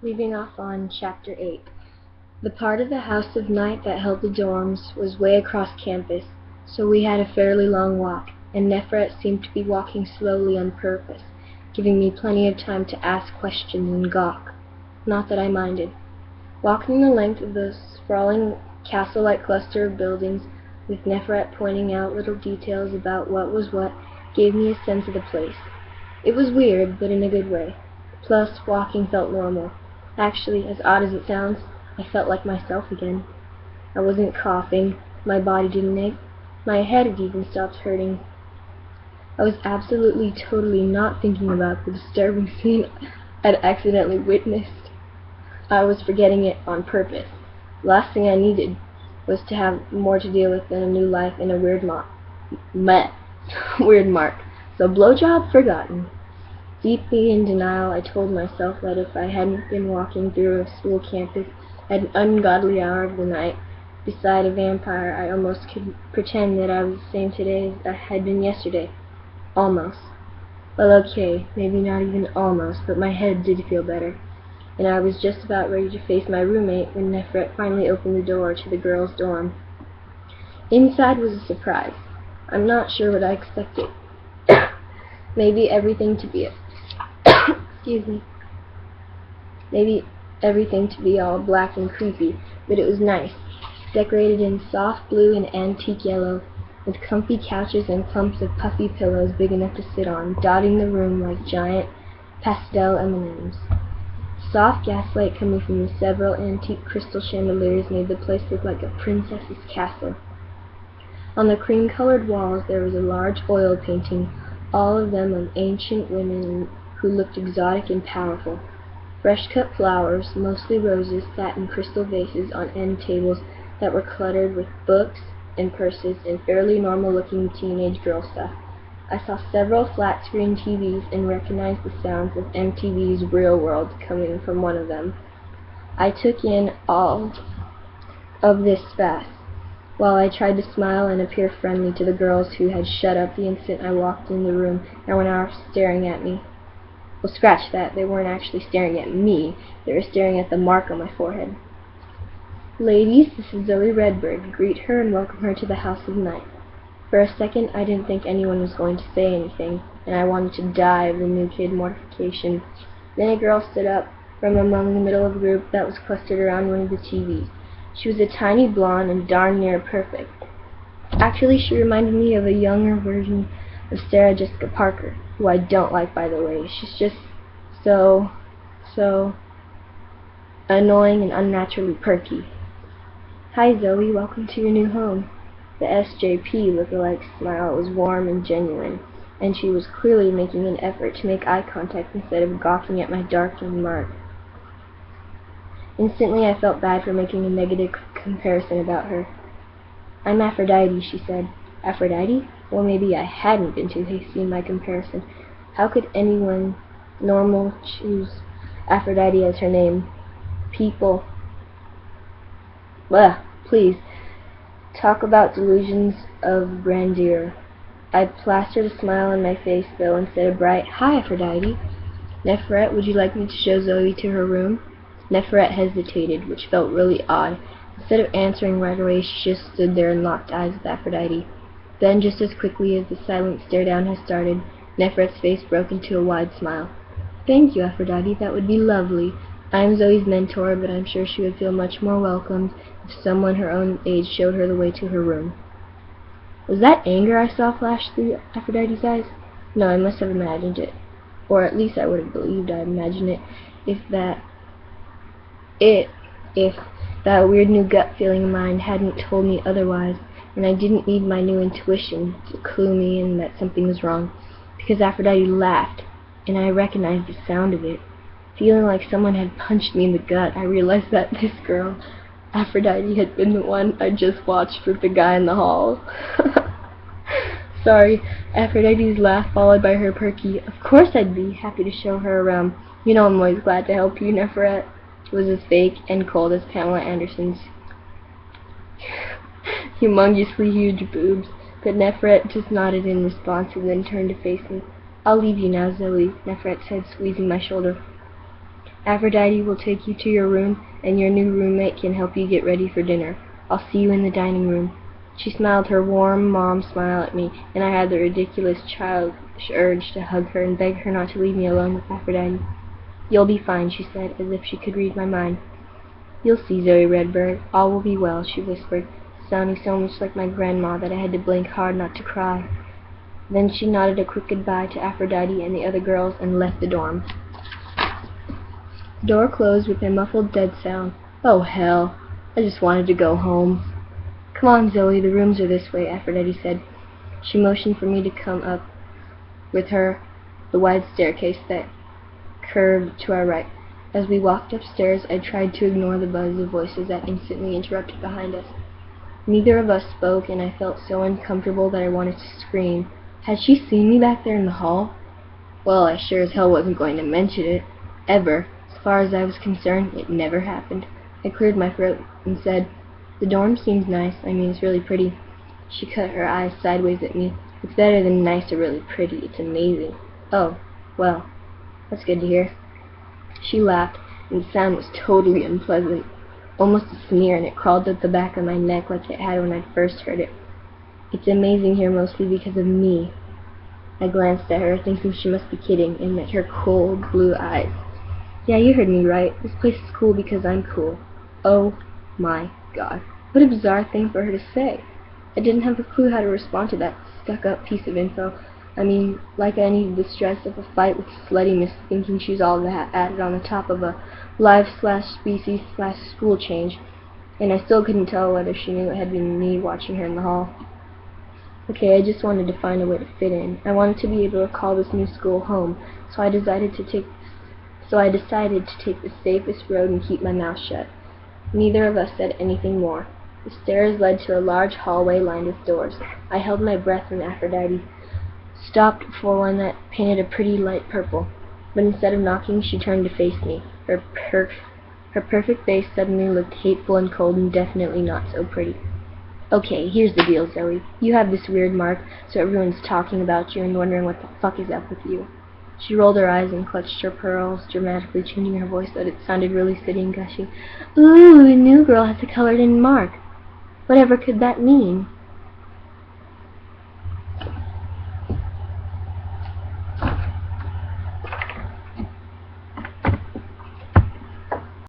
Leaving off on Chapter 8. The part of the house of night that held the dorms was way across campus, so we had a fairly long walk, and Nefret seemed to be walking slowly on purpose, giving me plenty of time to ask questions and gawk. Not that I minded. Walking the length of the sprawling castle-like cluster of buildings, with Nefret pointing out little details about what was what, gave me a sense of the place. It was weird, but in a good way. Plus, walking felt normal. Actually, as odd as it sounds, I felt like myself again. I wasn't coughing, my body didn't ache, my head had even stopped hurting. I was absolutely, totally not thinking about the disturbing scene I'd accidentally witnessed. I was forgetting it on purpose. The last thing I needed was to have more to deal with than a new life in a weird mark. So blowjob forgotten. Deeply in denial, I told myself that if I hadn't been walking through a school campus at an ungodly hour of the night beside a vampire, I almost could pretend that I was the same today as I had been yesterday. Almost. Well, okay, maybe not even almost, but my head did feel better, and I was just about ready to face my roommate when Nefret finally opened the door to the girls' dorm. Inside was a surprise. I'm not sure what I expected. Maybe everything to be Maybe everything to be all black and creepy, but it was nice. Decorated in soft blue and antique yellow, with comfy couches and clumps of puffy pillows big enough to sit on, dotting the room like giant pastel M&Ms. Soft gaslight coming from the several antique crystal chandeliers made the place look like a princess's castle. On the cream-colored walls there was a large oil painting, all of them of ancient women who looked exotic and powerful. Fresh-cut flowers, mostly roses, sat in crystal vases on end tables that were cluttered with books and purses and fairly normal-looking teenage girl stuff. I saw several flat-screen TVs and recognized the sounds of MTV's Real World coming from one of them. I took in all of this fast, while I tried to smile and appear friendly to the girls who had shut up the instant I walked in the room and were now staring at me. Well, scratch that. They weren't actually staring at me. They were staring at the mark on my forehead. Ladies, this is Zoe Redbird. Greet her and welcome her to the house of night. For a second, I didn't think anyone was going to say anything, and I wanted to die of the new kid mortification. Then a girl stood up from among the middle of the group that was clustered around one of the TVs. She was a tiny blonde and darn near perfect. Actually, she reminded me of a younger version of Sarah Jessica Parker, who I don't like, by the way. She's just so annoying and unnaturally perky. Hi, Zoe. Welcome to your new home. The SJP lookalike smile was warm and genuine, and she was clearly making an effort to make eye contact instead of gawking at my darkened mark. Instantly, I felt bad for making a negative comparison about her. I'm Aphrodite, she said. Aphrodite? Well, maybe I hadn't been too hasty in my comparison. How could anyone normal choose Aphrodite as her name? People. Please. Talk about delusions of grandeur. I plastered a smile on my face, though, and said a bright, Hi, Aphrodite. Nefret, would you like me to show Zoe to her room? Nefret hesitated, which felt really odd. Instead of answering right away, she just stood there and locked eyes with Aphrodite. Then, just as quickly as the silent stare-down had started, Nefret's face broke into a wide smile. Thank you, Aphrodite. That would be lovely. I am Zoe's mentor, but I'm sure she would feel much more welcomed if someone her own age showed her the way to her room. Was that anger I saw flash through Aphrodite's eyes? No, I must have imagined it. Or at least I would have believed I imagined it if that weird new gut feeling of mine hadn't told me otherwise, and I didn't need my new intuition to clue me in that something was wrong, because Aphrodite laughed, and I recognized the sound of it. Feeling like someone had punched me in the gut, I realized that this girl, Aphrodite, had been the one I just watched with the guy in the hall. Sorry, Aphrodite's laugh followed by her perky, Of course I'd be happy to show her around. You know I'm always glad to help you, Nefret. Was as fake and cold as Pamela Anderson's humongously huge boobs, but Nefret just nodded in response and then turned to face me. I'll leave you now, Zoe, Nefret said, squeezing my shoulder. Aphrodite will take you to your room, and your new roommate can help you get ready for dinner. I'll see you in the dining room." She smiled her warm mom smile at me, and I had the ridiculous childish urge to hug her and beg her not to leave me alone with Aphrodite. "You'll be fine," she said, as if she could read my mind. "You'll see, Zoe Redbird. All will be well," she whispered, sounding so much like my grandma that I had to blink hard not to cry. Then she nodded a quick goodbye to Aphrodite and the other girls and left the dorm. The door closed with a muffled dead sound. Oh, hell. I just wanted to go home. "Come on, Zoe, the rooms are this way," Aphrodite said. She motioned for me to come up with her the wide staircase that curved to our right. As we walked upstairs, I tried to ignore the buzz of voices that instantly interrupted behind us. Neither of us spoke, and I felt so uncomfortable that I wanted to scream. Had she seen me back there in the hall? Well, I sure as hell wasn't going to mention it. Ever. As far as I was concerned, it never happened. I cleared my throat and said, "The dorm seems nice. I mean, it's really pretty." She cut her eyes sideways at me. "It's better than nice or really pretty. It's amazing." "Oh, well, that's good to hear." She laughed, and the sound was totally unpleasant. Almost a sneer, and it crawled up the back of my neck like it had when I first heard it. "It's amazing here mostly because of me." I glanced at her, thinking she must be kidding, and met her cold blue eyes. "Yeah, you heard me right. This place is cool because I'm cool." Oh my God. What a bizarre thing for her to say. I didn't have a clue how to respond to that stuck-up piece of info. I mean, like I needed the stress of a fight with sluttiness, thinking she's all that added on the top of a life/species/school change, and I still couldn't tell whether she knew it had been me watching her in the hall. Okay, I just wanted to find a way to fit in. I wanted to be able to call this new school home, so I decided to take the safest road and keep my mouth shut. Neither of us said anything more. The stairs led to a large hallway lined with doors. I held my breath when Aphrodite stopped before one that painted a pretty light purple, but instead of knocking, she turned to face me. Her perfect face suddenly looked hateful and cold and definitely not so pretty. "Okay, here's the deal, Zoe. You have this weird mark, so everyone's talking about you and wondering what the fuck is up with you." She rolled her eyes and clutched her pearls, dramatically changing her voice so that it sounded really silly and gushing. "Ooh, the new girl has a colored-in mark. Whatever could that mean?"